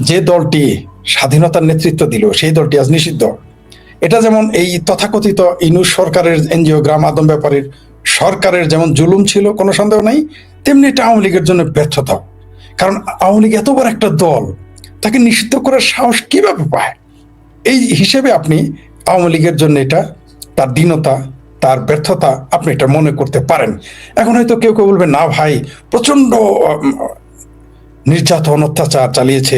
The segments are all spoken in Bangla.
যে দলটি স্বাধীনতার নেতৃত্ব দিল সেই দলটি আজ নিষিদ্ধ। এটা যেমন এই তথাকথিত ইউনূস সরকারের এনজিও গ্রাম আদম ব্যাপারীর সরকারের যেমন জুলুম ছিল, কোনো সন্দেহ নাই, তেমনি এটা আওয়ামী লীগের জন্য ব্যর্থতা। কারণ আওয়ামী লীগ এত বড় একটা দল, তাকে নিষিদ্ধ করার সাহস কিভাবে পায়? এই হিসেবে আপনি আওয়ামী লীগের জন্য এটা তার দীনতা, তার ব্যর্থতা আপনি এটা মনে করতে পারেন। এখন হয়তো কেউ কেউ বলবে, না ভাই, প্রচন্ড নির্যাতন অত্যাচার চালিয়েছে।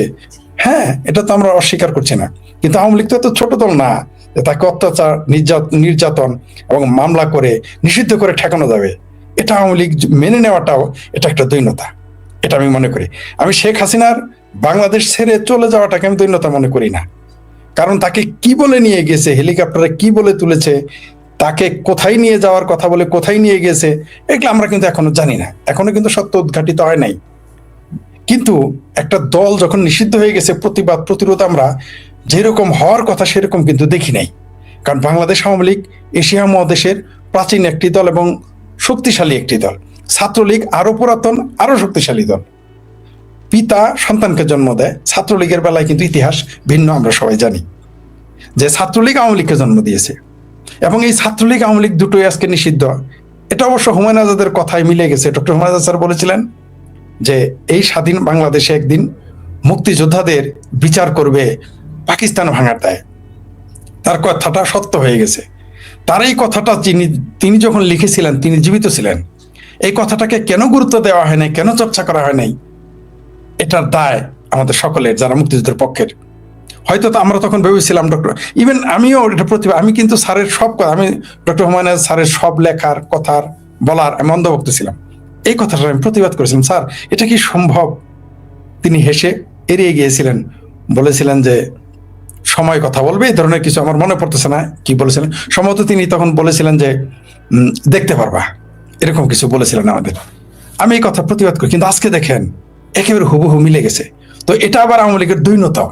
হ্যাঁ, এটা তো আমরা অস্বীকার করছি না, কিন্তু আওয়ামী লীগ তো এত ছোট দল না যে তাকে অত্যাচার, নির্যাতন এবং মামলা করে নিষিদ্ধ করে ঠেকানো যাবে। এটা আওয়ামী লীগ মেনে নেওয়াটাও এটা একটা দৈন্যতা, এটা আমি মনে করি। আমি শেখ হাসিনার বাংলাদেশ ছেড়ে চলে যাওয়াটাকে আমি দৈন্যতা মনে করি না। কারণ তাকে কি বলে নিয়ে গেছে, হেলিকপ্টারে কি বলে তুলেছে, তাকে কোথায় নিয়ে যাওয়ার কথা বলে কোথায় নিয়ে গেছে, এগুলো আমরা কিন্তু এখনো জানি না, এখনো কিন্তু সত্য উদ্ঘাটিত হয় নাই। কিন্তু একটা দল যখন নিষিদ্ধ হয়ে গেছে, প্রতিবাদ প্রতিরোধ আমরা যেরকম হওয়ার কথা সেরকম কিন্তু দেখি নাই। কারণ বাংলাদেশ আওয়ামী লীগ এশিয়া মহাদেশের প্রাচীন একটি দল এবং শক্তিশালী একটি দল। ছাত্রলীগ আরো পুরাতন, আরো শক্তিশালী দল। পিতা সন্তানকে জন্ম দেয়, ছাত্রলীগের বেলায় কিন্তু ইতিহাস ভিন্ন, আমরা সবাই জানি যে ছাত্রলীগ আওয়ামী লীগকে জন্ম দিয়েছে এবং এই ছাত্রলীগ আওয়ামী লীগ দুটোই আজকে নিষিদ্ধ। এটা অবশ্য হুমায়ুন আজাদের কথায় মিলে গেছে। ডক্টর হুমায়ুন আজাদ স্যার বলেছিলেন যে এই স্বাধীন বাংলাদেশে একদিন মুক্তিযোদ্ধাদের বিচার করবে পাকিস্তান ভাঙার দায়। তার কথাটা সত্য হয়ে গেছে। তার এই কথাটা তিনি যখন লিখেছিলেন, তিনি জীবিত ছিলেন। এই কথাটাকে কেন গুরুত্ব দেওয়া হয় নাই, কেন চর্চা করা হয় নাই, এটার দায় আমাদের সকলের, যারা মুক্তিযুদ্ধের পক্ষের। হয়তো আমরা তখন ভেবেছিলাম ডক্টর, ইভেন আমিও এটা প্রতিভা, আমি কিন্তু স্যারের সব কথা, আমি ডক্টর হুমায়ুন আজাদ স্যারের সব লেখার কথার বলার আমি অন্ধভক্ত ছিলাম। এই কথাটা আমি প্রতিবাদ করেছিলাম, স্যার এটা কি সম্ভব? তিনি হেসে এড়িয়ে গিয়েছিলেন, বলেছিলেন যে সময় কথা বলবে, এই ধরনের কিছু, আমার মনে পড়তেছে না কি বলেছিলেন। সম্ভবত তিনি তখন বলেছিলেন যে দেখতে পারবা, এরকম কিছু বলেছিলেন আমাদের। আমি এই কথা প্রতিবাদ করি, কিন্তু আজকে দেখেন একেবারে হুবহু মিলে গেছে। তো এটা আবার আওয়ামী লীগের দৈন্যতা।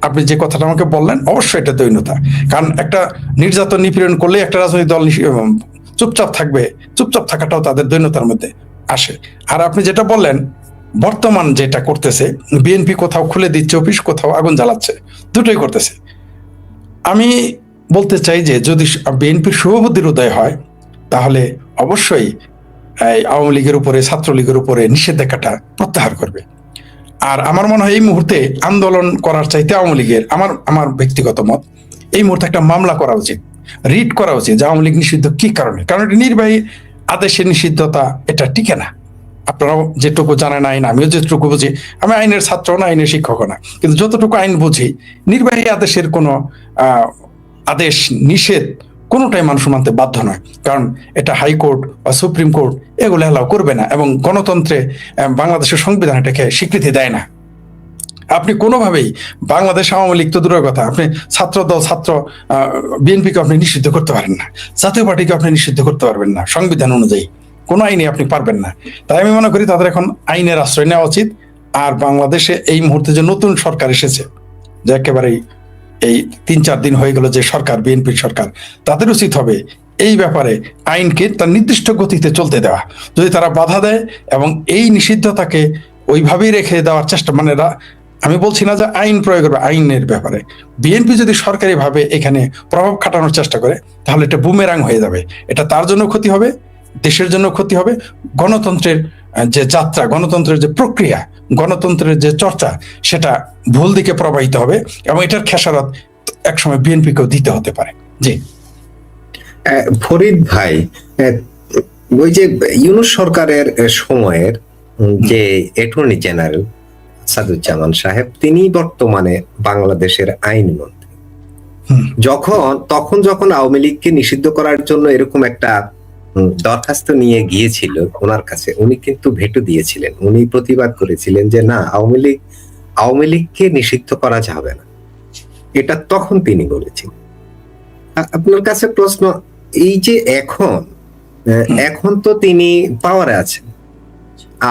আপনি যে কথাটা আমাকে বললেন, অবশ্যই এটা দৈন্যতা। কারণ একটা নির্যাতন নিপীড়ন করলে একটা রাজনৈতিক দল চুপচাপ থাকবে, চুপচাপ থাকাটাও তাদের দৈন্যতার মধ্যে আসে। আর আপনি যেটা বললেন, বর্তমান যেটা করতেছে বিএনপি, কোথাও খুলে দিচ্ছে অফিস, কোথাও আগুন জ্বালাচ্ছে, দুটোই করতেছে। আমি বলতে চাই যে যদি বিএনপির শুভবুদ্ধির উদয় হয়, তাহলে অবশ্যই আওয়ামী লীগের উপরে, ছাত্রলীগের উপরে নিষেধাজ্ঞাটা প্রত্যাহার করবে। আর আমার মনে হয় এই মুহূর্তে আন্দোলন করার চাইতে আওয়ামী লীগের, আমার ব্যক্তিগত মত, এই মুহূর্তে একটা মামলা করা উচিত, রিট করা উচিত যে আওয়ামী লীগ নিষিদ্ধ কি কারণে। কারণ এটা নির্বাহী আদেশের নিষিদ্ধতা, এটা টিকে না। আপনারাও যেটুকু জানেন আইন, আমিও যেটুকু বুঝি, আমি আইনের ছাত্র না, আইনের শিক্ষক না, কিন্তু যতটুকু আইন বুঝি, নির্বাহী আদেশের কোনো আদেশ নিষেধ কোনোটাই মানুষ মানতে বাধ্য নয়। কারণ এটা হাইকোর্ট বা সুপ্রিম কোর্ট এগুলো অ্যালাউ করবে না, এবং গণতন্ত্রে বাংলাদেশের সংবিধান এটাকে স্বীকৃতি দেয় না। আপনি কোনোভাবেই বাংলাদেশ আওয়ামী লীগ তো দূরের কথা, আপনি ছাত্র দল, বিএনপিকে আপনি নিষিদ্ধ করতে পারেন না, জাতীয় পার্টিকে আপনি নিষিদ্ধ করতে পারবেন না, সংবিধান অনুযায়ী কোনো আইনে আপনি পারবেন না। তাই আমি মনে করি তাদের এখন আইনের আশ্রয় নেওয়া উচিত। আর বাংলাদেশে এই মুহূর্তে যে নতুন সরকার এসেছে, যে একেবারেই এই ৩-৪ দিন হয়ে গেল যে সরকার, বিএনপির সরকার, তাদের উচিত হবে এই ব্যাপারে আইনকে তার নির্দিষ্ট গতিতে চলতে দেওয়া। যদি তারা বাধা দেয় এবং এই নিষিদ্ধতাকে ওইভাবেই রেখে দেওয়ার চেষ্টা, মানে আমি বলছি না যে আইন প্রয়োগ করবে, আইনের ব্যাপারে বিএনপি যদি সরকারিভাবে এখানে প্রভাব খাটানোর চেষ্টা করে, তাহলে এটা বুমেরাং হয়ে যাবে। এটা তার জন্য ক্ষতি হবে, দেশের জন্য ক্ষতি হবে। গণতন্ত্রের যে যাত্রা, গণতন্ত্রের যে প্রক্রিয়া, গণতন্ত্রের যে চর্চা, সেটা ভুল দিকে প্রবাহিত হবে, এবং এটার খেসারত একসময় বিএনপিকেও দিতে হতে পারে। জি ফরিদ ভাই, ওই যে ইউনূস সরকারের সময়ের যে অ্যাটর্নি জেনারেল আসাদুজ্জামান সাহেব, তিনি বর্তমানে বাংলাদেশের আইনমন্ত্রী। যখন আওয়ামী লীগকে নিষিদ্ধ করার জন্য এরকম একটা দরখাস্ত নিয়ে গিয়েছিল ওনার কাছে, উনি কিন্তু ভেটো দিয়েছিলেন। উনি প্রতিবাদ করেছিলেন যে না, আওয়ামী লীগকে নিষিদ্ধ করা যাবে না, এটা তখন তিনি বলেছিলেন। আপনার কাছে প্রশ্ন, এই যে এখন তো তিনি পাওয়ারে আছেন,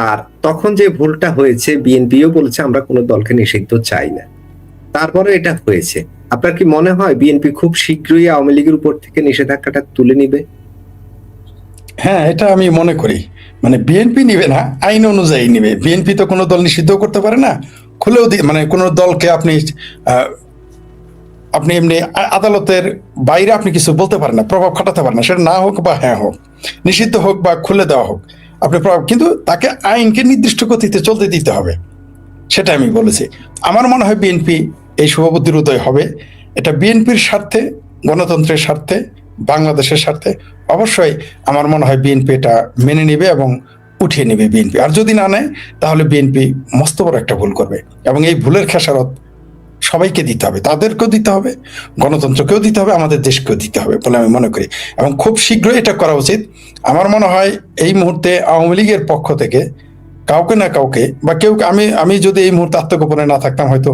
আর তখন যে ভুলটা হয়েছে, বিএনপিও বলেছে আমরা কোনো দলকে নিষিদ্ধ চাই না, তারপরে এটা হয়েছে, আপনার কি মনে হয় বিএনপি খুব শীঘ্রই আওয়ামী লীগের উপর থেকে নিষেধাজ্ঞাটা তুলে নিবে? হ্যাঁ, এটা আমি মনে করি। মানে বিএনপি নিবে না, আইন অনুযায়ী নিবে। বিএনপি তো কোনো দল নিষিদ্ধ করতে পারে না, খুলেও মানে কোনো দলকে আপনি আপনি এমনি আদালতের বাইরে আপনি কিছু বলতে পারেন না, প্রভাব খাটাতে পারেন না, সেটা না হোক বা হ্যাঁ হোক, নিষিদ্ধ হোক বা খুলে দেওয়া হোক, আপনি প্রভাব, কিন্তু তাকে আইনকে নির্দিষ্ট গতিতে চলতে দিতে হবে, সেটা আমি বলেছি। আমার মনে হয় বিএনপি এই শুভবুদ্ধির উদয় হবে, এটা বিএনপির স্বার্থে, গণতন্ত্রের স্বার্থে, বাংলাদেশের স্বার্থে। অবশ্যই আমার মনে হয় বিএনপি এটা মেনে নেবে এবং উঠিয়ে নেবে বিএনপি। আর যদি না নেয় তাহলে বিএনপি মস্ত বড় একটা ভুল করবে, এবং এই ভুলের খেসারত সবাইকে দিতে হবে, তাদেরকেও দিতে হবে, গণতন্ত্রকেও দিতে হবে, আমাদের দেশকেও দিতে হবে বলে আমি মনে করি, এবং খুব শীঘ্রই এটা করা উচিত। আমার মনে হয় এই মুহূর্তে আওয়ামী লীগের পক্ষ থেকে কাউকে না কাউকে, বা কেউ, আমি আমি যদি এই মুহূর্তে আত্মগোপনে না থাকতাম, হয়তো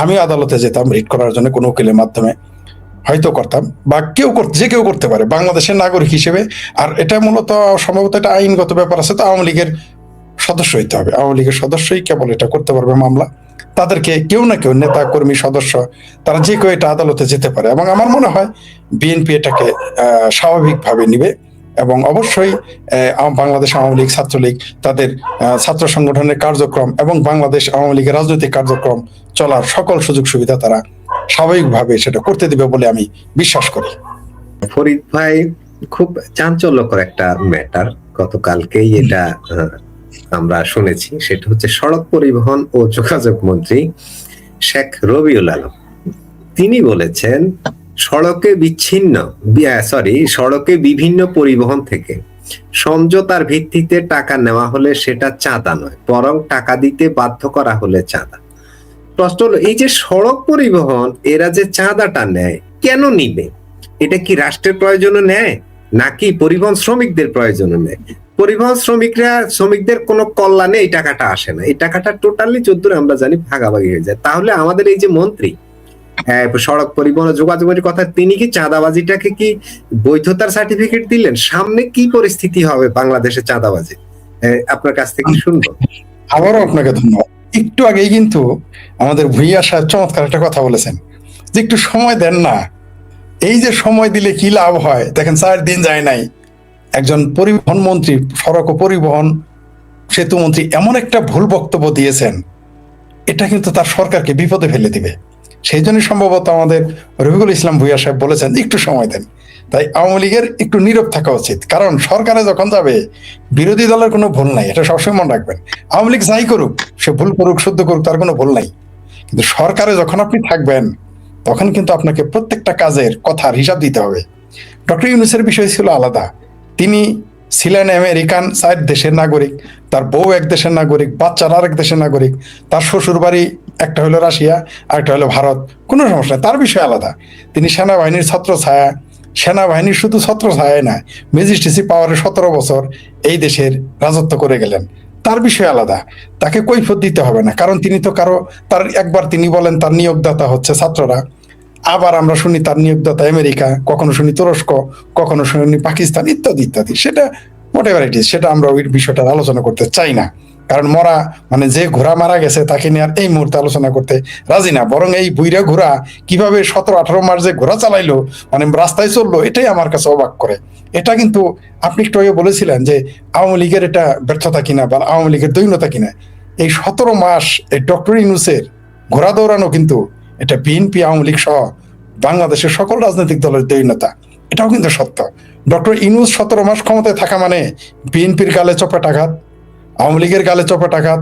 আমি আদালতে যেতাম রিট করার জন্য কোনো উকিলের মাধ্যমে, হয়তো করতাম, বা যে কেউ করতে পারে বাংলাদেশের নাগরিক হিসেবে। আর এটা মূলত সম্ভবত এটা আইনগত ব্যাপার আছে, তো আওয়ামী লীগের সদস্য হইতে হবে, আওয়ামী লীগের সদস্যই কেবল এটা করতে পারবে মামলা। তাদেরকে কেউ না কেউ, নেতা কর্মী সদস্য, তারা যে কেউ এটা আদালতে যেতে পারে, এবং আমার মনে হয় বিএনপি এটাকে স্বাভাবিকভাবে নিবে, এবং অবশ্যই বাংলাদেশ আওয়ামী লীগ, ছাত্রলীগ, তাদের ছাত্র সংগঠনের কার্যক্রম এবং বাংলাদেশ আওয়ামী লীগের রাজনৈতিক কার্যক্রম চলার সকল সুযোগ সুবিধা তারা স্বাভাবিকভাবে সেটা করতে দিবে বলে আমি বিশ্বাস করি। ফরিদ ভাই, খুব চাঞ্চল্যকর একটা ম্যাটার গতকালকেই এটা আমরা শুনেছি, সেটা হচ্ছে সড়ক পরিবহন ও যোগাযোগ মন্ত্রী শেখ রবিউল আলম, তিনি বলেছেন সড়কে বিভিন্ন পরিবহন থেকে সমঝোতার ভিত্তিতে টাকা নেওয়া হলে সেটা চাঁদা নয়, বরং টাকা দিতে বাধ্য করা হলে চাঁদা। প্রশ্ন হলো, এই যে সড়ক পরিবহন এরা যে চাঁদাটা নেয় কেন নিবে? এটা কি রাষ্ট্রের প্রয়োজনে নেয় নাকি পরিবহন শ্রমিকদের প্রয়োজনে নেয়? পরিবহন শ্রমিকদের কোনো কল্যাণে এই টাকাটা আসে না, এই টাকাটা টোটালি যদ্দূর আমরা জানি ভাগাভাগি হয়ে যায়। তাহলে আমাদের এই যে মন্ত্রী সড়ক পরিবহন যোগাযোগের কথা, তিনি কি চাঁদাবাজিটাকে কি বৈধতার সার্টিফিকেট দিলেন? সামনে কি পরিস্থিতি হবে বাংলাদেশে চাঁদাবাজি, আপনার কাছ থেকে শুনবো। আবারও আপনাকে ধন্যবাদ। একটু আগেই কিন্তু আমাদের ভূঁইয়া সাহেব চমৎকার একটা কথা বলেছেন যে একটু সময় দেন না। এই যে সময় দিলে কি লাভ হয়, দেখেন 4 দিন যায় নাই, একজন পরিবহন মন্ত্রী, সড়ক ও পরিবহন সেতু মন্ত্রী এমন একটা ভুল বক্তব্য দিয়েছেন, এটা কিন্তু তার সরকারকে বিপদে ফেলে দিবে। সেই জন্য সম্ভবত আমাদের রফিকুল ইসলাম ভূঁইয়া সাহেব বলেছেন একটু সময় দেন। তাই আওয়ামী লীগের একটু নীরব থাকা উচিত, কারণ সরকারে যখন যাবে বিরোধী দলের কোনো ভুল নাই, এটা সবসময় মনে রাখবেন। আওয়ামী লীগ যাই করুক, সে ভুল করুক শুদ্ধ করুক, তার কোনো ভুল নাই, কিন্তু সরকারে যখন আপনি থাকবেন তখন কিন্তু আপনাকে প্রত্যেকটা কাজের কথার হিসাব দিতে হবে। ডক্টর ইউনূসের বিষয় ছিল আলাদা, তিনি ছিলেন আমেরিকান 4 দেশের নাগরিক, তার বউ 1 দেশের নাগরিক, বাচ্চারা আরেক দেশের নাগরিক, তার শ্বশুর বাড়ি একটা হলো রাশিয়া, আরেকটা হলো ভারত, কোনো সমস্যা নেই, তার বিষয় আলাদা। তিনি সেনাবাহিনীর ছত্র ছায়া, সেনাবাহিনীর শুধু ছত্র ছায় না, ম্যাজিস্ট্রেসি পাওয়ারে 17 বছর এই দেশের রাজত্ব করে গেলেন, তার বিষয় আলাদা, তাকে কৈফিয়ত দিতে হবে না, কারণ তিনি তো তার একবার তিনি বলেন তার নিয়োগদাতা হচ্ছে ছাত্ররা, আবার আমরা শুনি তার নিয়োগদাতা আমেরিকা, কখনো শুনি তুরস্ক, কখনো শুনি পাকিস্তান, ইত্যাদি ইত্যাদি। সেটা হোয়াটএভার ইট ইজ, সেটা আমরা ওই বিষয়টা আলোচনা করতে চাই না, কারণ মানে যে ঘোড়া মারা গেছে তাকে নিয়ে আর এই মুহূর্তে আলোচনা করতে রাজি না। বরং এই বুইরা ঘোড়া কিভাবে 17-18 মাস যে ঘোড়া চালাইলো, মানে রাস্তায় চললো, এটাই আমার কাছে অবাক করে। এটা কিন্তু আপনি একটু আগে বলেছিলেন যে আওয়ামী লীগের এটা ব্যর্থতা কিনা বা আওয়ামী লীগের দৈন্যতা কিনা। এই 17 মাস এই ডক্টর ইউনূসের ঘোড়া দৌড়ানো কিন্তু এটা বিএনপি, আওয়ামী লীগ সহ বাংলাদেশের সকল রাজনৈতিক দলের দৈন্যতা, এটাও কিন্তু সত্য। ডক্টর ইউনূস 17 মাস ক্ষমতায় থাকা মানে বিএনপির গালে চপেটাঘাত, আওয়ামী লীগের গালে চপেটাঘাত,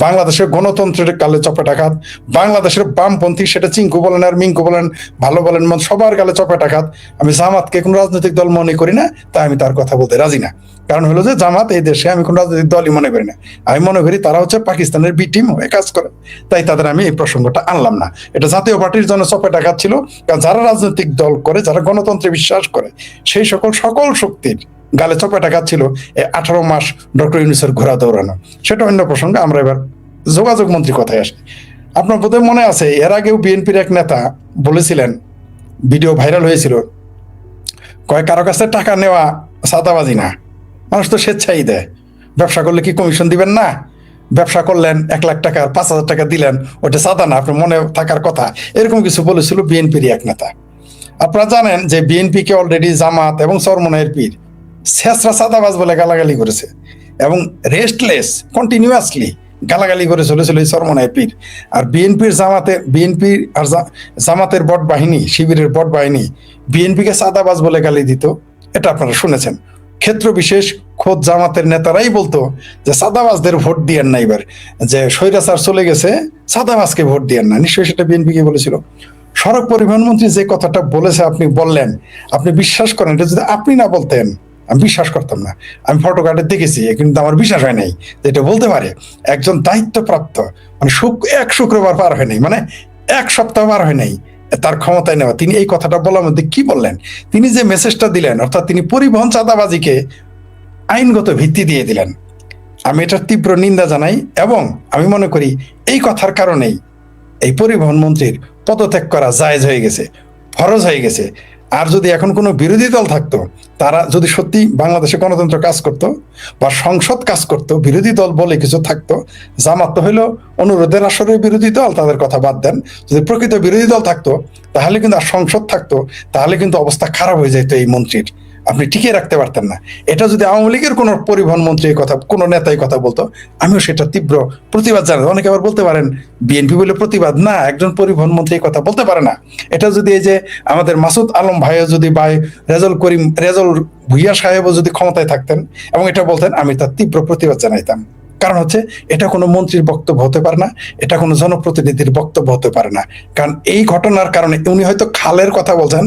বাংলাদেশের গণতন্ত্রের গালে চপেটাঘাত, বাংলাদেশের বামপন্থী, সেটা চিঙ্কু বলেন আর মিঙ্কু বলেন, ভালো বলেন, সবার গালে চপেটাঘাত। আমি জামাতকে কোন রাজনৈতিক দল মনে করি না, তাই আমি তার কথা বলতে রাজি না। কারণ হলো যে জামাত এই দেশে আমি কোন রাজনৈতিক দলই মনে করি না, আমি মনে করি তারা হচ্ছে পাকিস্তানের বি টিম হয়ে কাজ করে, তাই তাদের আমি এই প্রসঙ্গটা আনলাম না। এটা জাতীয় পার্টির জন্য চপেটাঘাত ছিল, কারণ যারা রাজনৈতিক দল করে, যারা গণতন্ত্রে বিশ্বাস করে, সেই সকল শক্তির গালে চপেটাঘাত ছিল 18 মাস ডক্টর ইউনূসের ঘোড়া দৌড়ানো। সেটা অন্য প্রসঙ্গে, আমরা এবার যোগাযোগ মন্ত্রী কথায় আসি। আপনার বোধহয় মনে আছে, এর আগেও বিএনপির এক নেতা বলেছিলেন, ভিডিও ভাইরাল হয়েছিল, কারো কাছে টাকা নেওয়া চাঁদাবাজি না, মানুষ তো স্বেচ্ছাই দেয়, ব্যবসা করলে কি কমিশন দিবেন না? ব্যবসা করলেন 1 লাখ টাকা, 5,000 টাকা দিলেন, ওটা চাঁদা না, আপনার মনে থাকার কথা, এরকম কিছু বলেছিল বিএনপির এক নেতা। আপনারা জানেন যে বিএনপি কে অলরেডি জামাত এবং চরমনাইয়ের পীর ছেঁচড়া চাঁদাবাজ বলে গালাগালি করেছে, এবং রেস্টলেস কন্টিনিউয়াসলি গালাগালি করে চলেছিল এই চরমনায় পীর। আর বিএনপি আর জামাতের বট বাহিনী, শিবিরের বট বাহিনী বিএনপিকে চাঁদাবাজ বলে গালি দিত, এটা আপনারা শুনেছেন। ক্ষেত্র বিশেষ খোদ জামাতের নেতারাই বলতো যে চাঁদাবাজদের ভোট দিয়েন না, এবার যে স্বৈরাচার চলে গেছে চাঁদাবাজকে ভোট দিয়েন না, নিশ্চয়ই সেটা বিএনপিকে বলেছিল। সড়ক পরিবহন মন্ত্রী যে কথাটা বলেছে আপনি বললেন, আপনি বিশ্বাস করেন, এটা যদি আপনি না বলতেন আমি বিশ্বাস করতাম না। আমি ফটোকার্ডে দেখেছি, কিন্তু আমার বিশ্বাস হয় নাই যে এটা বলতে পারে একজন দায়িত্বপ্রাপ্ত, মানে এক শুক্রবার পার হয় নাই, মানে এক সপ্তাহ পার হয় নাই তার ক্ষমতায় নেওয়া, তিনি এই কথাটা বলার মধ্যে কি বললেন? তিনি যে মেসেজটা দিলেন, অর্থাৎ তিনি পরিবহন চাঁদাবাজিকে আইনগত ভিত্তি দিয়ে দিলেন। আমি এটার তীব্র নিন্দা জানাই, এবং আমি মনে করি এই কথার কারণেই এই পরিবহন মন্ত্রীর পদত্যাগ করা জায়েজ হয়ে গেছে, ফরজ হয়ে গেছে। আর যদি এখন কোনো বিরোধী দল থাকতো, তারা যদি সত্যি বাংলাদেশে গণতন্ত্র কাজ করত বা সংসদ কাজ করত, বিরোধী দল বলে কিছু থাকতো, জামাত তো হইলো অনুরোধের আসরের বিরোধী দল, তাদের কথা বাদ দেন, যদি প্রকৃত বিরোধী দল থাকতো তাহলে কিন্তু, আর সংসদ থাকতো, তাহলে কিন্তু অবস্থা খারাপ হয়ে যেত এই মন্ত্রীর, আপনি টিকিয়ে রাখতে পারতেন না। এটা যদি আওয়ামী লীগের কোনো পরিবহন মন্ত্রী কথা, কোনো নেতাই কথা বলতো, আমিও সেটা তীব্র প্রতিবাদ জানাই। অনেকে আবার বলতে পারেন বিএনপি বলে প্রতিবাদ না, একজন পরিবহন মন্ত্রী কথা বলতে পারে না। এটা যদি এই যে আমাদের মাসুদ আলম ভাইও যদি, বা রেজল ভুইয়া সাহেবও যদি ক্ষমতায় থাকতেন এবং এটা বলতেন, আমি তার তীব্র প্রতিবাদ জানাইতাম। কারণ হচ্ছে এটা কোনো মন্ত্রীর বক্তব্য হতে পারে না, এটা কোনো জনপ্রতিনিধির বক্তব্য হতে পারে না। কারণ এই ঘটনার কারণে উনি হয়তো খালের কথা বলছেন,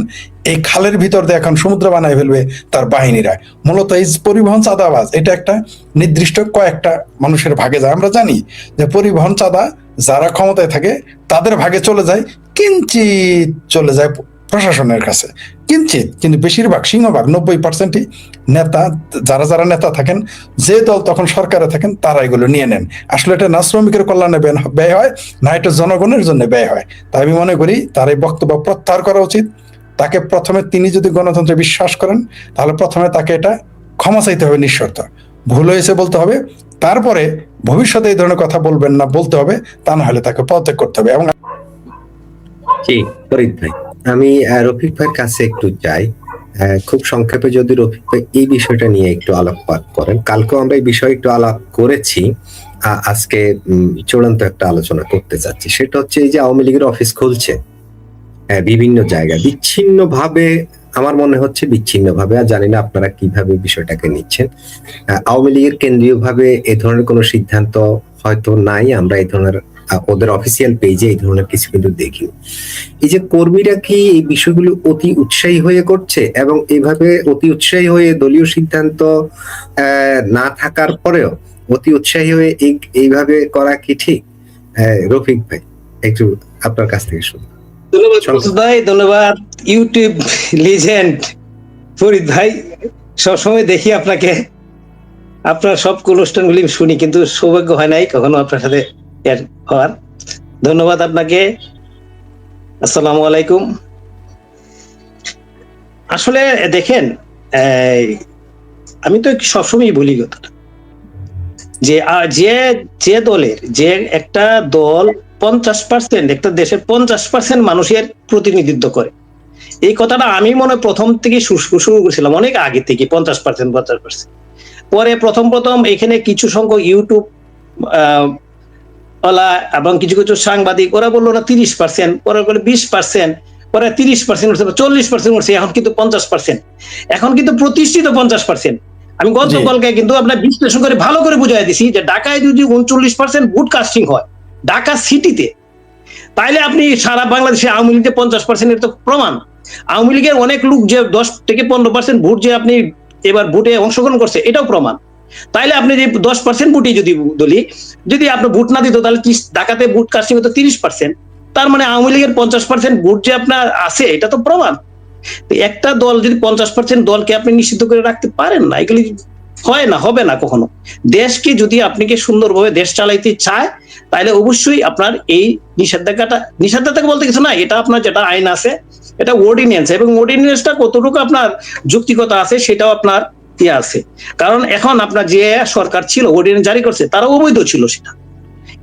এই খালের ভিতর দিয়ে এখন সমুদ্র বানায় ফেলবে তার বাহিনীরা। মূলত এই পরিবহন চাঁদাবাজ এটা একটা নির্দিষ্ট কয়েকটা মানুষের ভাগে যায়। আমরা জানি যে পরিবহন চাঁদা যারা ক্ষমতায় থাকে তাদের ভাগে চলে যায়, কিঞ্চিত চলে যায় প্রশাসনের কাছে, কিঞ্চিত, কিন্তু বেশিরভাগ, সিংহভাগ 90%ই নেতা, যারা যারা নেতা থাকেন, যে দল তখন সরকারে থাকেন, তারা এগুলো নিয়ে নেন। আসলে এটা না শ্রমিকের কল্যাণে ব্যয় হয়, না এটা জনগণের জন্য ব্যয় হয়। তাই আমি মনে করি তার এই বক্তব্য প্রত্যাহার করা উচিত। তাকে প্রথমে, তিনি যদি গণতন্ত্রে বিশ্বাস করেন, তাহলে প্রথমে তাকে এটা ক্ষমা চাইতে হবে নিঃশর্ত, ভুল হয়েছে বলতে হবে, তারপরে ভবিষ্যতে এই ধরনের কথা বলবেন না বলতে হবে, তা না হলে তাকে পদত্যাগ করতে হবে। এবং ফরিদ ভাই, আমি রফিক ভাইয়ের কাছে একটু যাই, খুব সংক্ষেপে যদি রফিক ভাই এই বিষয়টা নিয়ে একটু আলোকপাত করেন। কালকেও আমরা এই বিষয়ে একটু আলাপ করেছি, আজকে চূড়ান্ত একটা আলোচনা করতে চাচ্ছি। সেটা হচ্ছে এই যে আওয়ামী লীগের অফিস খুলছে বিভিন্ন জায়গায় বিচ্ছিন্ন ভাবে, আমার মনে হচ্ছে বিচ্ছিন্ন ভাবে, আর জানি না আপনারা কিভাবে বিষয়টাকে নিচ্ছেন। আওয়ামী লীগের কেন্দ্রীয় ভাবে এ ধরনের কোনো সিদ্ধান্ত হয়তো নাই, আমরা এই ধরনের ওদের অফিসিয়াল পেজে এই ধরনের কিছু কিন্তু দেখিনি। এই যে কর্মীরা কি এই বিষয়গুলো অতি উৎসাহী হয়ে করছে, এবং এইভাবে অতি উৎসাহী হয়ে দলীয় সিদ্ধান্ত না থাকার পরেও অতি উৎসাহী হয়ে এইভাবে করা কি ঠিক? রফিক ভাই, একটু আপনার কাছ থেকে শুনি। ধন্যবাদ ভাই, ধন্যবাদ ইউটিউব লিজেন্ড ফরিদ ভাই। সবসময় দেখি আপনাকে, আপনার সব অনুষ্ঠানগুলি শুনি, কিন্তু সৌভাগ্য হয় নাই কখনো আপনার সাথে হওয়ার। ধন্যবাদ আপনাকে। আসসালামু আলাইকুম। আসলে দেখেন, আমি তো সবসময় বলি কথাটা, যে যে দলের, যে একটা দল 50%, একটা দেশের 50% মানুষের প্রতিনিধিত্ব করে, এই কথাটা আমি মনে প্রথম থেকে শুরু করেছিলাম, অনেক আগে থেকে 50%। পরে প্রথম এখানে কিছু সংখ্যক ইউটিউব এবং কিছু কিছু সাংবাদিক, ওরা বললো না 30%, পরে বলে 20%, পরে 30% উঠছে, 40% উঠছে, এখন কিন্তু 50%, এখন কিন্তু প্রতিষ্ঠিত 50%। আমি গতকালকে কিন্তু আপনার বিশ্লেষণ করে ভালো করে বুঝাই দিছি যে ঢাকায় যদি 39% ভোট কাস্টিং হয় ঢাকা সিটিতে, তাইলে আপনি সারা বাংলাদেশে আওয়ামী লীগের 50% এর তো প্রমাণ। আওয়ামী লীগের অনেক লোক যে 10 থেকে 15% ভোট যে আপনি এবার ভোটে অংশগ্রহণ করছে, এটাও প্রমাণ। তাইলে আপনি যে 10% ভোটে যদি আপনার ভোট না দিত, তাহলে ঢাকাতে ভোট কাস্টিং হতো 30%। তার মানে আওয়ামী লীগের 50% ভোট যে আপনার আছে, এটা তো প্রমাণ। একটা দল যদি 50% দলকে আপনি নিষিদ্ধ করে রাখতে পারেন না, এগুলি হয় না, হবে না কখনো। দেশকে যদি আপনাকে সুন্দরভাবে দেশ চালাইতে চায়, তাহলে অবশ্যই আপনার এই নিষেধাজ্ঞা বলতে কিছু না, এটা আপনার যেটা আইন আছে, এটা অর্ডিন্যান্স, এবং অর্ডিন্যান্সটা কতটুকু আপনার যৌক্তিকতা আছে সেটাও আপনার ইয়ে আছে। কারণ এখন আপনার যে সরকার ছিল, অর্ডিন্যান্স জারি করছে, তারা অবৈধ ছিল সেটা।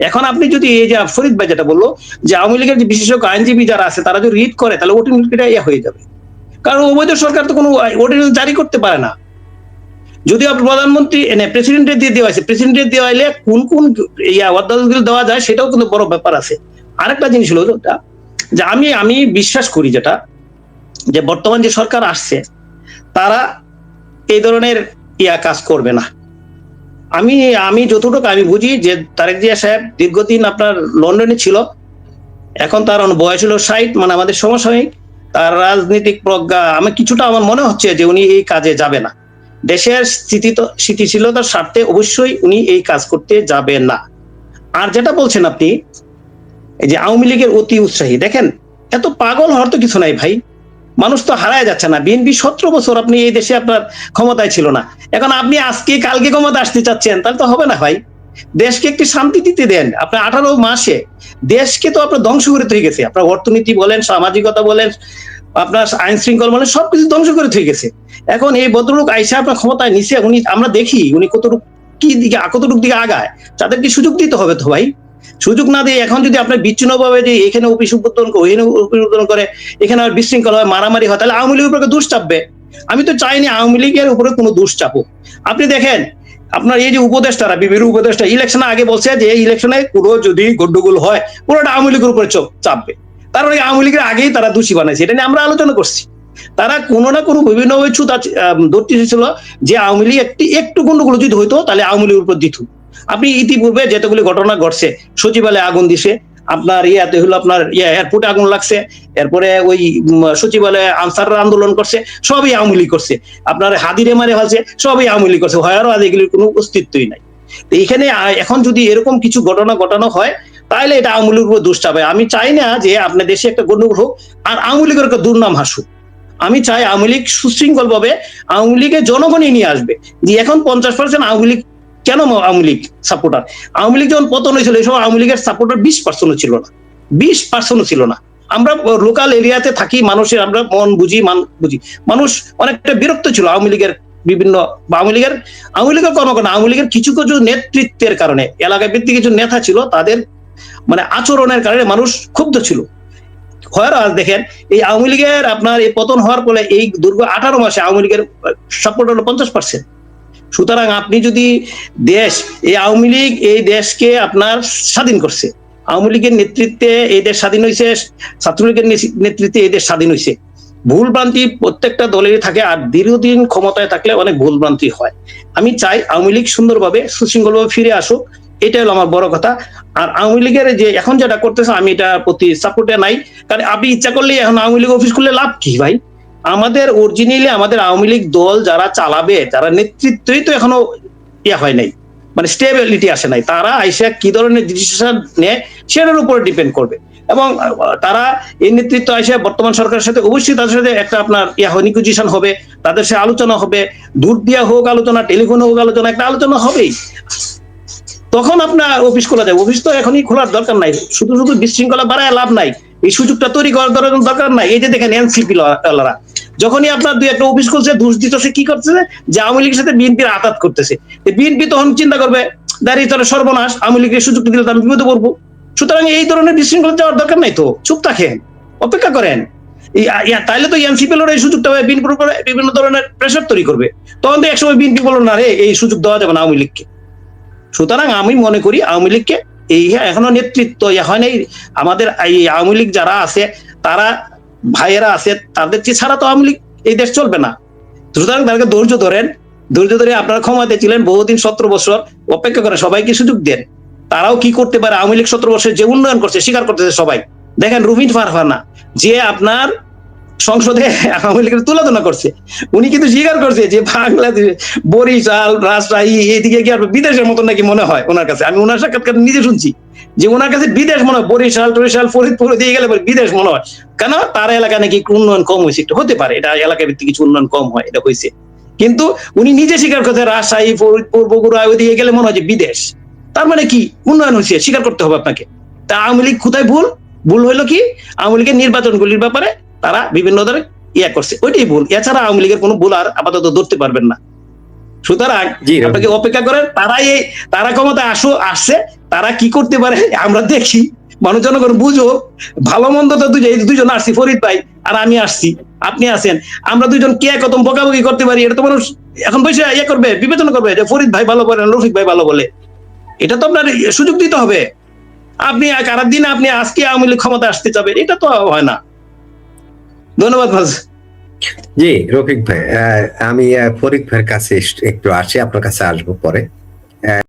এখন আপনি যদি এই যে ফরিদ ভাই যেটা বললো, যে আওয়ামী লীগের যে বিশেষজ্ঞ আইনজীবী যারা আছে, তারা যদি রিড করে, তাহলে অর্ডিন্যান্সটা ইয়ে হয়ে যাবে। কারণ অবৈধ সরকার তো কোনো অর্ডিন্যান্স জারি করতে পারে না। যদি আপনি প্রধানমন্ত্রী প্রেসিডেন্টের দিয়ে দেওয়া হয়েছে, প্রেসিডেন্টের দেওয়া হলে কোন কোন অধ্যাদেশগুলো দেওয়া যায় সেটাও কিন্তু বড় ব্যাপার আছে। আরেকটা জিনিস হলো যে আমি বিশ্বাস করি যেটা, যে বর্তমান যে সরকার আসছে তারা এই ধরনের কাজ করবে না। আমি যতটুকু আমি বুঝি যে তারেক জিয়া সাহেব দীর্ঘদিন আপনার লন্ডনে ছিল, এখন তার বয়স হলো 60, মানে আমাদের সমসাময়িক। তার রাজনৈতিক প্রজ্ঞা আমি কিছুটা আমার মনে হচ্ছে যে উনি এই কাজে যাবে না। দেশের স্থিতিশীলতার স্বার্থে অবশ্যই উনি এই কাজ করতে যাবেন না। আর যেটা বলছেন আপনি এই যে আওয়ামী লীগের অতি উৎসাহী, দেখেন এত পাগল হওয়ার তো কিছু নাই ভাই। মানুষ তো হারায় যাচ্ছে না। বিএনপি 17 বছর আপনি এই দেশে আপনার ক্ষমতায় ছিল না, এখন আপনি আজকে কালকে ক্ষমতা আসতে চাচ্ছেন, তাহলে তো হবে না ভাই। দেশকে একটি শান্তি দিতে দেন। আপনার 18 মাসে দেশকে তো আপনার ধ্বংস করে হয়ে গেছে। আপনার অর্থনীতি বলেন, সামাজিকতা বলেন, আপনার আইন শৃঙ্খলা বলেন, সবকিছু ধ্বংস করে হয়ে গেছে। এখন এই ভদ্রলোক আইসা আপনার ক্ষমতায় নিচে উনি, আমরা দেখি উনি কতটুকু দিকে আগায়। তাদেরকে সুযোগ দিতে হবে তো ভাই। সুযোগ না দিয়ে এখন যদি আপনার বিচ্ছিন্নভাবে যে এখানে অফিস উদ্বোধন করে, ওখানে অফিস উদ্বোধন করে, এখানে আর বিশৃঙ্খল হয়, মারামারি হয়, তাহলে আওয়ামী লীগের উপরে দোষ চাপবে। আমি তো চাইনি আওয়ামী লীগের উপরে কোনো দোষ চাপুক। আপনি দেখেন আপনার এই যে উপদেষ্টারা, বিভিন্ন উপদেষ্টা ইলেকশনে আগে বলছে যে ইলেকশনে কোনো যদি গন্ডগোল হয় পুরোটা আওয়ামী লীগের উপরে চাপবে। তার মানে আওয়ামী লীগের আগেই তারা দোষী বানাইছে। এটা নিয়ে আমরা আলোচনা করছি। তারা কোনো না কোনো বিভিন্ন ধরতে ছিল যে আওয়ামী লীগ একটু গন্ডগোল যদি হইতো তাহলে আওয়ামী লীগের উপর দিত। আপনি ইতিপূর্বে যেতগুলি ঘটনা ঘটছে, সচিবালয়ে আগুন দিছে, আপনার ইয়াতে হলো আপনার এয়ারপোর্টে আগুন লাগছে, এরপরে ওই সচিবালয়ে আনসাররা আন্দোলন করছে, সবই আওয়ামী লীগ করছে। আপনার হাদিরে মারে ফেলছে, সবই আওয়ামী লীগ করছে। হয়ারও আজ এগুলির কোনো অস্তিত্বই নাই। তো এখানে এখন যদি এরকম কিছু ঘটনা ঘটানো হয় তাহলে এটা আওয়ামী লীগের উপর দোষ চাবে। আমি চাই না যে আপনার দেশে একটা গন্ডগোল হোক আর আওয়ামী লীগের একটা দুর্নাম হাসুক। আমি চাই আওয়ামী লীগ সুশৃঙ্খল ভাবে আওয়ামী লীগের জনগণই নিয়ে আসবে। যে এখন 50% আওয়ামী লীগ, কেন আওয়ামী লীগ সাপোর্টার? আওয়ামী লীগ যখন পতন হয়েছিল এই সময় আওয়ামী লীগের সাপোর্টার 20% ছিল না, 20% ছিল না। আমরা লোকাল এরিয়াতে থাকি, মানুষের আমরা মন বুঝি, মানুষ অনেকটা বিরক্ত ছিল আওয়ামী লীগের বিভিন্ন আওয়ামী লীগের কর্মকাণ্ড, আওয়ামী লীগের কিছু কিছু নেতৃত্বের কারণে, এলাকা ভিত্তিক কিছু নেতা ছিল তাদের মানে আচরণের কারণে মানুষ ক্ষুব্ধ ছিল। আজ দেখেন এই আওয়ামী লীগের আপনার এই পতন হওয়ার পরে এই দীর্ঘ 18 মাসে আওয়ামী লীগের সাপোর্ট হলো 50%। সুতরাং আপনি যদি এই আওয়ামী লীগ এই দেশকে আপনার স্বাধীন করছে, আওয়ামী লীগের নেতৃত্বে এই দেশ স্বাধীন হয়েছে, ছাত্রলীগের নেতৃত্বে এই দেশ স্বাধীন হয়েছে। ভুল ভ্রান্তি প্রত্যেকটা দলেরই থাকে, আর দীর্ঘদিন ক্ষমতায় থাকলে অনেক ভুল ভ্রান্তি হয়। আমি চাই আওয়ামী লীগ সুন্দরভাবে সুশৃঙ্খলভাবে ফিরে আসুক, এটা হলো আমার বড় কথা। আর আওয়ামী লীগের যে এখন যেটা করতেছে আমি এটা প্রতি সাপোর্টে নাই। কারণ আপনি ইচ্ছা করলে এখন আওয়ামী লীগ অফিস করলে লাভ কি ভাই? আমাদের অরিজিনালি আমাদের আওয়ামী লীগ দল যারা চালাবে, যারা নেতৃত্বই তো এখনো হয় নাই, মানে স্টেবিলিটি আসে নাই। তারা আইসা কি ধরনের ডিসিশন নেয় সেটার উপরে ডিপেন্ড করবে। এবং তারা এই নেতৃত্ব আইসা বর্তমান সরকারের সাথে অবশ্যই তাদের সাথে একটা আপনার নিগোসিয়েশন হবে, তাদের সাথে আলোচনা হবে, দূর দিয়া হোক আলোচনা, টেলিফোনে হোক আলোচনা, একটা আলোচনা হবেই। তখন আপনার অফিস খোলা যায়। অফিস তো এখনই খোলার দরকার নাই, শুধু শুধু বিশৃঙ্খলা বাড়ায় লাভ নাই, এই সুযোগটা তৈরি করার দরকার নাই। এই যে দেখেন এনসিপি লারা যখনই আপনার দুই একটা অফিস খুলছে, দোষ দিতেছে কি করতেছে, যে আওয়ামী লীগের সাথে বিএনপির আঘাত করতেছে। বিএনপি তখন চিন্তা করবে দাঁড়িয়ে তাহলে সর্বনাশ, আওয়ামী লীগের সুযোগটা দিলে আমি বিপদে পড়বো। সুতরাং এই ধরনের বিশৃঙ্খলা যাওয়ার দরকার নাই, তো চুপ থাকেন, অপেক্ষা করেন। তাইলে তো এনসিপি লোরা এই সুযোগটা বিএনপির উপরে বিভিন্ন ধরনের প্রেশার তৈরি করবে। তখন তো একসময় বিএনপি বলল না রে, এই সুযোগ দেওয়া যাবে না আওয়ামী লীগকে। সুতরাং আমি মনে করি আওয়ামী লীগকে এই এখনো নেতৃত্ব হয় নাই। আমাদের এই আওয়ামী লীগ যারা আছে, তারা ভাইয়েরা আছে, তাদের ছাড়া তো আওয়ামী লীগ এই দেশ চলবে না। সুতরাং তাদেরকে ধৈর্য ধরে আপনারা ক্ষমতায় ছিলেন বহুদিন, 17 বছর অপেক্ষা করে সবাইকে সুযোগ দেন। তারাও কি করতে পারে? আওয়ামী লীগ 17 বছর যে উন্নয়ন করছে স্বীকার করতেছে সবাই। দেখেন রুমিন ফারহানা যে আপনার সংসদে আওয়ামী লীগের তুলনা করছে, উনি কিন্তু স্বীকার করছে যে বাংলাদেশ, বরিশাল, রাজশাহী এইদিকে কি আর বিদেশের মতন নাকি মনে হয় ওনার কাছে। আমি ওনার সাক্ষাৎকার নিজে শুনছি যে ওনার কাছে বিদেশ মনে হয়, বরিশাল টরিশাল ফরিদপুর দিয়ে গেলে বিদেশ মনে হয়। কেন? তার এলাকা নাকি উন্নয়ন কম হয়েছে। একটু হতে পারে, এটা এলাকা ভিত্তিক কিছু উন্নয়ন কম হয়, এটা হয়েছে। কিন্তু উনি নিজে স্বীকার করছে রাজশাহী, ফরিদপুর, বগুড়া ওইদিকে গেলে মনে হয় যে বিদেশ। তার মানে কি উন্নয়ন হয়েছে, স্বীকার করতে হবে আপনাকে। তা আওয়ামী লীগ কোথায় ভুল হইলো কি? আওয়ামী লীগের নির্বাচনগুলির ব্যাপারে তারা বিভিন্ন ধরনের করছে, ওইটাই ভুল। এছাড়া আওয়ামী লীগের কোনো ভুল আর আপাতত ধরতে পারবেন না। সুতরাং আপনাকে অপেক্ষা করেন, তারা ক্ষমতায় আসছে, তারা কি করতে পারে আমরা দেখি। মানুষ জনগণ বুঝো, ভালো মন্দ তো দুজন আসছি, ফরিদ ভাই আর আমি আসছি, আপনি আছেন, আমরা দুজন কে কত বকাবকি করতে পারি, এটা তো মানুষ এখন বসে ইয়ে করবে, বিবেচনা করবে যে ফরিদ ভাই ভালো বলে, রফিক ভাই ভালো বলে। এটা তো আপনার সুযোগ দিতে হবে। আপনি আর দিন আপনি আজকে আওয়ামী লীগ ক্ষমতা আসতে চাবেন, এটা তো হয় না। ধন্যবাদ। জি রফিক ভাই, আমি ফরিদ ভাইয়ের কাছে একটু আসি, আপনার কাছে আসবো পরে।